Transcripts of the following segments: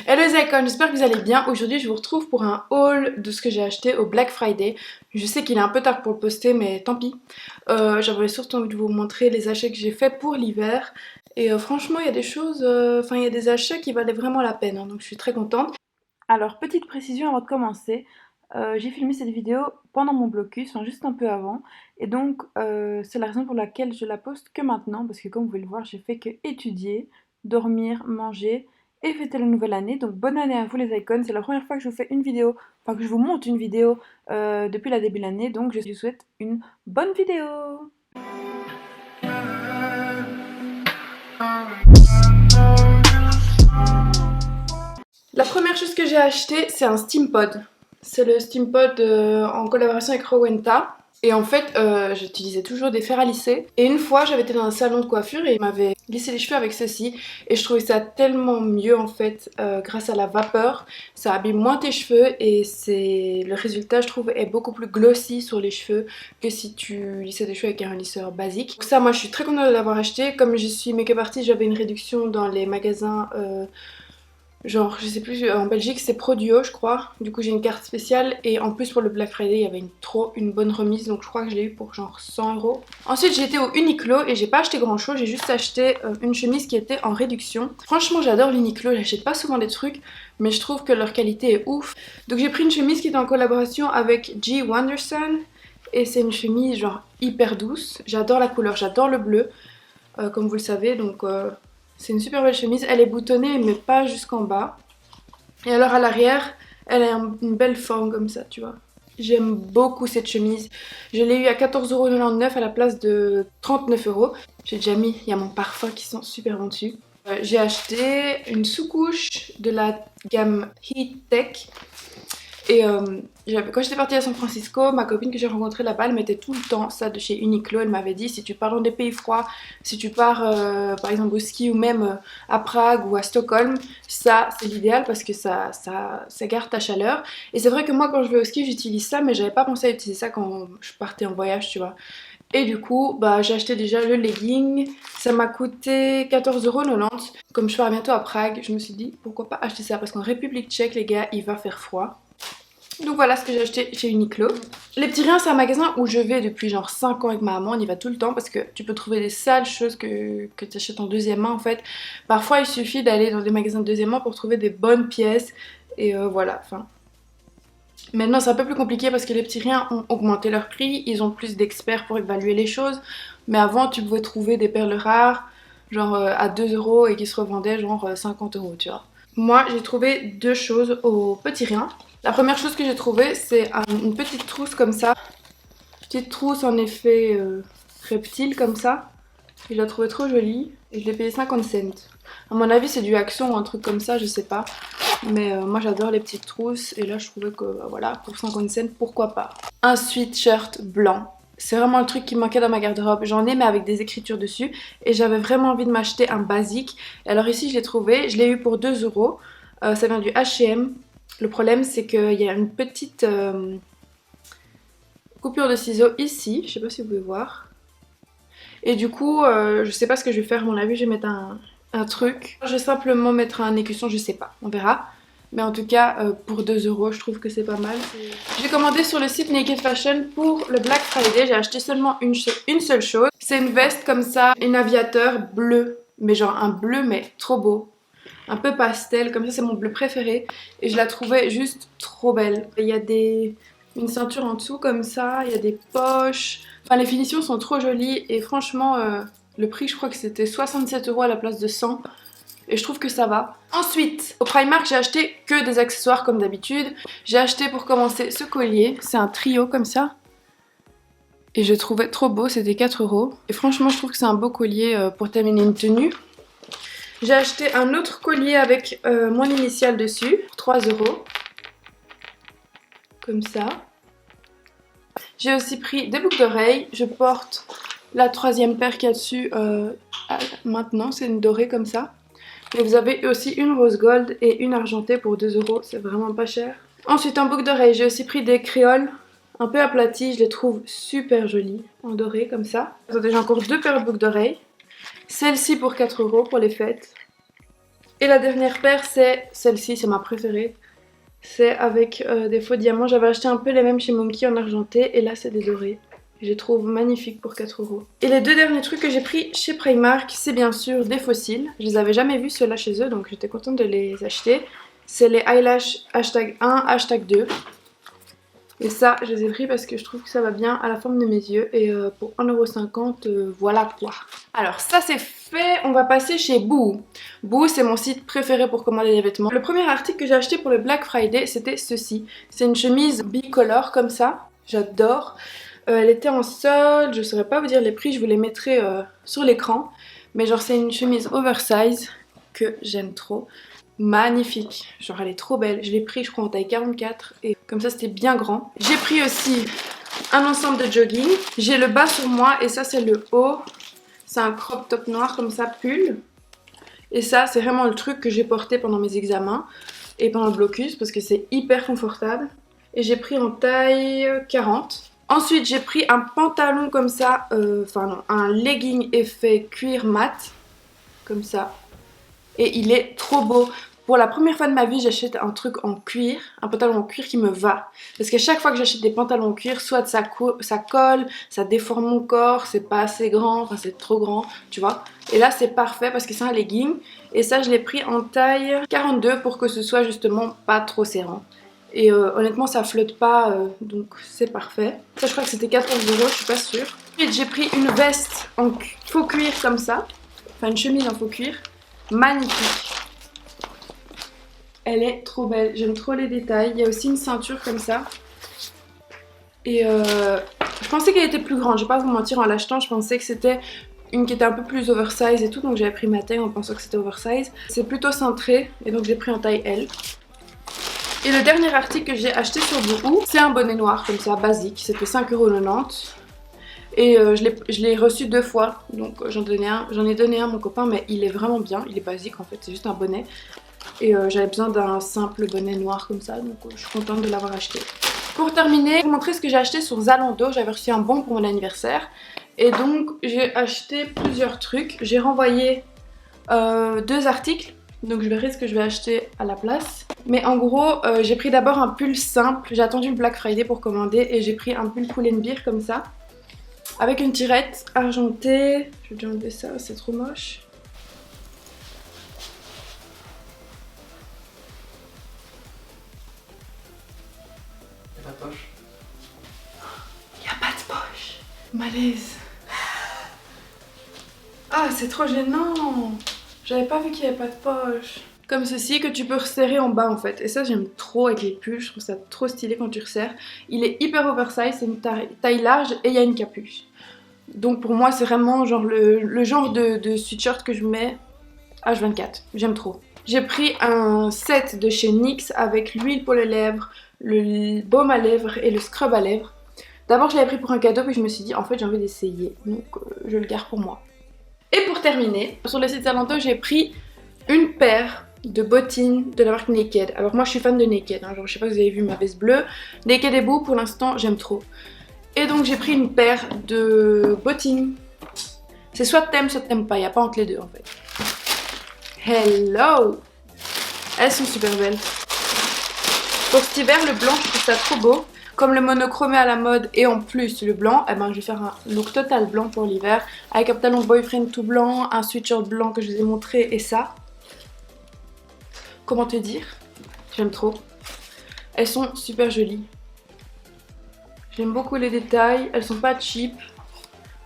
Hello les icônes, j'espère que vous allez bien. Aujourd'hui je vous retrouve pour un haul de ce que j'ai acheté au Black Friday. Je sais qu'il est un peu tard pour le poster mais tant pis. J'avais surtout envie de vous montrer les achats que j'ai fait pour l'hiver. Et franchement il y a des choses, il y a des achats qui valaient vraiment la peine, hein, donc je suis très contente. Alors petite précision avant de commencer, j'ai filmé cette vidéo pendant mon blocus, enfin juste un peu avant. Et donc c'est la raison pour laquelle je la poste que maintenant. Parce que comme vous pouvez le voir j'ai fait que étudier, dormir, manger et fêter la nouvelle année. Donc bonne année à vous les icônes, c'est la première fois que je vous fais une vidéo, enfin que je vous monte une vidéo depuis la début de l'année, donc je vous souhaite une bonne vidéo. La première chose que j'ai acheté c'est un Steampod. C'est le Steampod en collaboration avec Rowenta. Et en fait, j'utilisais toujours des fers à lisser. Et une fois, j'avais été dans un salon de coiffure et ils m'avaient lissé les cheveux avec ceci. Et je trouvais ça tellement mieux en fait, grâce à la vapeur. Ça abîme moins tes cheveux et le résultat, je trouve, est beaucoup plus glossy sur les cheveux que si tu lissais des cheveux avec un lisseur basique. Donc ça, moi, je suis très contente de l'avoir acheté. Comme je suis make-up artist, j'avais une réduction dans les magasins. Genre, je sais plus, en Belgique c'est Produo je crois. Du coup j'ai une carte spéciale et en plus pour le Black Friday il y avait une bonne remise. Donc je crois que je l'ai eu pour genre 100 €. Ensuite j'ai été au Uniqlo et j'ai pas acheté grand chose. J'ai juste acheté une chemise qui était en réduction. Franchement j'adore l'Uniqlo, j'achète pas souvent des trucs mais je trouve que leur qualité est ouf. Donc j'ai pris une chemise qui est en collaboration avec G. Wanderson. Et c'est une chemise genre hyper douce. J'adore la couleur, j'adore le bleu, comme vous le savez. Donc c'est une super belle chemise, elle est boutonnée mais pas jusqu'en bas. Et alors à l'arrière, elle a une belle forme comme ça, tu vois. J'aime beaucoup cette chemise. Je l'ai eu à 14,99 € à la place de 39 €. J'ai déjà mis, il y a mon parfum qui sent super bon dessus. J'ai acheté une sous-couche de la gamme Heat Tech. Et quand j'étais partie à San Francisco, ma copine que j'ai rencontrée là-bas, elle mettait tout le temps ça de chez Uniqlo. Elle m'avait dit si tu pars dans des pays froids, si tu pars par exemple au ski ou même à Prague ou à Stockholm, ça c'est l'idéal parce que ça garde ta chaleur. Et c'est vrai que moi quand je vais au ski j'utilise ça, mais j'avais pas pensé à utiliser ça quand je partais en voyage, tu vois. Et du coup, bah, j'ai acheté déjà le legging, ça m'a coûté 14,90 €. Comme je pars bientôt à Prague, je me suis dit pourquoi pas acheter ça parce qu'en République tchèque les gars il va faire froid. Donc voilà ce que j'ai acheté chez Uniqlo. Les petits riens, c'est un magasin où je vais depuis genre 5 ans avec ma maman, on y va tout le temps parce que tu peux trouver des sales choses que tu achètes en deuxième main en fait. Parfois il suffit d'aller dans des magasins de deuxième main pour trouver des bonnes pièces et voilà, enfin. Maintenant c'est un peu plus compliqué parce que les petits riens ont augmenté leur prix, ils ont plus d'experts pour évaluer les choses. Mais avant tu pouvais trouver des perles rares genre à 2 € et qui se revendaient genre 50 €, tu vois. Moi j'ai trouvé deux choses au petit rien. La première chose que j'ai trouvée, c'est une petite trousse comme ça. Petite trousse en effet reptile comme ça. Et je la trouvais trop jolie. Et je l'ai payé 50 cents. À mon avis, c'est du Action ou un truc comme ça, je sais pas. Mais moi j'adore les petites trousses. Et là, je trouvais que voilà, pour 50 cents, pourquoi pas. Un sweatshirt blanc. C'est vraiment le truc qui me manquait dans ma garde-robe. J'en ai mais avec des écritures dessus. Et j'avais vraiment envie de m'acheter un basique. Et alors ici, je l'ai trouvé. Je l'ai eu pour 2 €. Ça vient du H&M. Le problème c'est qu'il y a une petite coupure de ciseaux ici, je sais pas si vous pouvez voir. Et du coup, je sais pas ce que je vais faire, à mon avis je vais mettre un truc. Je vais simplement mettre un écusson, je sais pas, on verra. Mais en tout cas, pour 2 € je trouve que c'est pas mal. J'ai commandé sur le site Naked Fashion pour le Black Friday, j'ai acheté seulement une seule chose. C'est une veste comme ça, un aviateur bleu, mais genre un bleu mais trop beau. Un peu pastel, comme ça c'est mon bleu préféré et je la trouvais juste trop belle. Il y a une ceinture en dessous comme ça, il y a des poches, enfin les finitions sont trop jolies et franchement le prix je crois que c'était 67 € à la place de 100 et je trouve que ça va. Ensuite au Primark j'ai acheté que des accessoires comme d'habitude. J'ai acheté pour commencer ce collier, c'est un trio comme ça. Et je trouvais trop beau, c'était 4 € et franchement je trouve que c'est un beau collier pour terminer une tenue. J'ai acheté un autre collier avec mon initiale dessus, 3 €. Comme ça. J'ai aussi pris des boucles d'oreilles. Je porte la troisième paire qu'il y a dessus maintenant. C'est une dorée comme ça. Et vous avez aussi une rose gold et une argentée pour 2 €. C'est vraiment pas cher. Ensuite en boucle d'oreilles, j'ai aussi pris des créoles un peu aplaties. Je les trouve super jolies en doré comme ça. Attendez, j'ai encore deux paires de boucles d'oreilles. Celle-ci pour 4 € pour les fêtes. Et la dernière paire c'est celle-ci, c'est ma préférée. C'est avec des faux diamants. J'avais acheté un peu les mêmes chez Monkey en argenté et là c'est des dorés. Je les trouve magnifiques pour 4 €. Et les deux derniers trucs que j'ai pris chez Primark, c'est bien sûr des fossiles. Je les avais jamais vus ceux-là chez eux, donc j'étais contente de les acheter. C'est les eyelashes hashtag 1, hashtag 2. Et ça, je les ai pris parce que je trouve que ça va bien à la forme de mes yeux. Et pour 1,50 €, voilà quoi. Alors ça c'est fait, on va passer chez Boo. Boo, c'est mon site préféré pour commander des vêtements. Le premier article que j'ai acheté pour le Black Friday, c'était ceci. C'est une chemise bicolore comme ça, j'adore. Elle était en solde, je saurais pas vous dire les prix, je vous les mettrai sur l'écran. Mais genre c'est une chemise oversize que j'aime trop. Magnifique, genre elle est trop belle. Je l'ai pris je crois en taille 44 et comme ça c'était bien grand. J'ai pris aussi un ensemble de jogging. J'ai le bas sur moi et ça c'est le haut. C'est un crop top noir comme ça, pull. Et ça c'est vraiment le truc que j'ai porté pendant mes examens et pendant le blocus parce que c'est hyper confortable. Et j'ai pris en taille 40. Ensuite j'ai pris un pantalon comme ça, enfin non, un legging effet cuir mat, comme ça. Et il est trop beau. Pour la première fois de ma vie j'achète un truc en cuir, un pantalon en cuir qui me va. Parce qu'à chaque fois que j'achète des pantalons en cuir, soit ça colle, ça déforme mon corps, c'est pas assez grand, enfin c'est trop grand, tu vois. Et là c'est parfait parce que c'est un legging. Et ça je l'ai pris en taille 42 pour que ce soit justement pas trop serrant. Et honnêtement ça flotte pas, donc c'est parfait. Ça je crois que c'était 14 €, je suis pas sûre. Ensuite j'ai pris une veste en faux cuir comme ça. Enfin une chemise en faux cuir. Magnifique. Elle est trop belle, j'aime trop les détails. Il y a aussi une ceinture comme ça. Et je pensais qu'elle était plus grande, je vais pas vous mentir, en l'achetant je pensais que c'était une qui était un peu plus oversize et tout. Donc j'avais pris ma taille en pensant que c'était oversize. C'est plutôt cintré et donc j'ai pris en taille L. Et le dernier article que j'ai acheté sur Boohoo, c'est un bonnet noir comme ça, basique. C'était 5,90 €. Et je l'ai reçu 2 fois, donc j'en ai donné un à mon copain, mais il est vraiment bien, il est basique en fait, c'est juste un bonnet. Et j'avais besoin d'un simple bonnet noir comme ça, donc je suis contente de l'avoir acheté. Pour terminer, je vais vous montrer ce que j'ai acheté sur Zalando. J'avais reçu un bon pour mon anniversaire. Et donc j'ai acheté plusieurs trucs. J'ai renvoyé 2 articles, donc je verrai ce que je vais acheter à la place. Mais en gros, j'ai pris d'abord un pull simple. J'ai attendu le Black Friday pour commander et j'ai pris un pull Pull&Bear comme ça. Avec une tirette argentée. Je vais déjà enlever ça, c'est trop moche. Y'a pas de poche? Y'a pas de poche. Malaise. Ah, c'est trop gênant. J'avais pas vu qu'il y avait pas de poche. Comme ceci, que tu peux resserrer en bas en fait. Et ça j'aime trop avec les pulls, je trouve ça trop stylé quand tu resserres. Il est hyper oversize, c'est une taille large et il y a une capuche. Donc pour moi c'est vraiment genre le genre de sweatshirt que je mets H24, j'aime trop. J'ai pris un set de chez NYX avec l'huile pour les lèvres, le baume à lèvres et le scrub à lèvres. D'abord je l'avais pris pour un cadeau puis je me suis dit en fait j'ai envie d'essayer, donc je le garde pour moi. Et pour terminer, sur le site Zalando j'ai pris une paire de bottines de la marque Naked. Alors moi je suis fan de Naked, hein, genre je sais pas si vous avez vu ma veste bleue. Naked et Boo pour l'instant j'aime trop. Et donc j'ai pris une paire de bottines. C'est soit t'aimes pas, il n'y a pas entre les deux en fait. Hello! Elles sont super belles. Pour cet hiver le blanc je trouve ça trop beau. Comme le monochromé à la mode et en plus le blanc, eh ben, je vais faire un look total blanc pour l'hiver. Avec un pantalon boyfriend tout blanc, un sweatshirt blanc que je vous ai montré et ça. Comment te dire? J'aime trop. Elles sont super jolies. J'aime beaucoup les détails, elles sont pas cheap.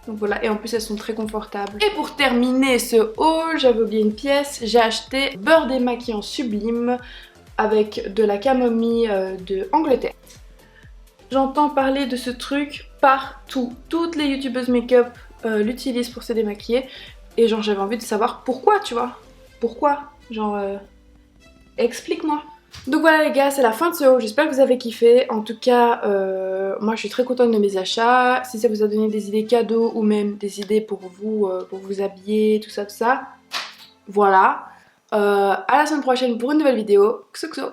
Donc voilà, et en plus elles sont très confortables. Et pour terminer ce haul, j'avais oublié une pièce. J'ai acheté beurre démaquillant sublime avec de la camomille de Angleterre. J'entends parler de ce truc partout. Toutes les youtubeuses make-up l'utilisent pour se démaquiller. Et genre j'avais envie de savoir pourquoi, tu vois. Pourquoi? Genre explique-moi. Donc voilà les gars, c'est la fin de ce haul, j'espère que vous avez kiffé. En tout cas, moi je suis très contente de mes achats. Si ça vous a donné des idées cadeaux ou même des idées pour vous habiller, tout ça, voilà. À la semaine prochaine pour une nouvelle vidéo. Xuxo.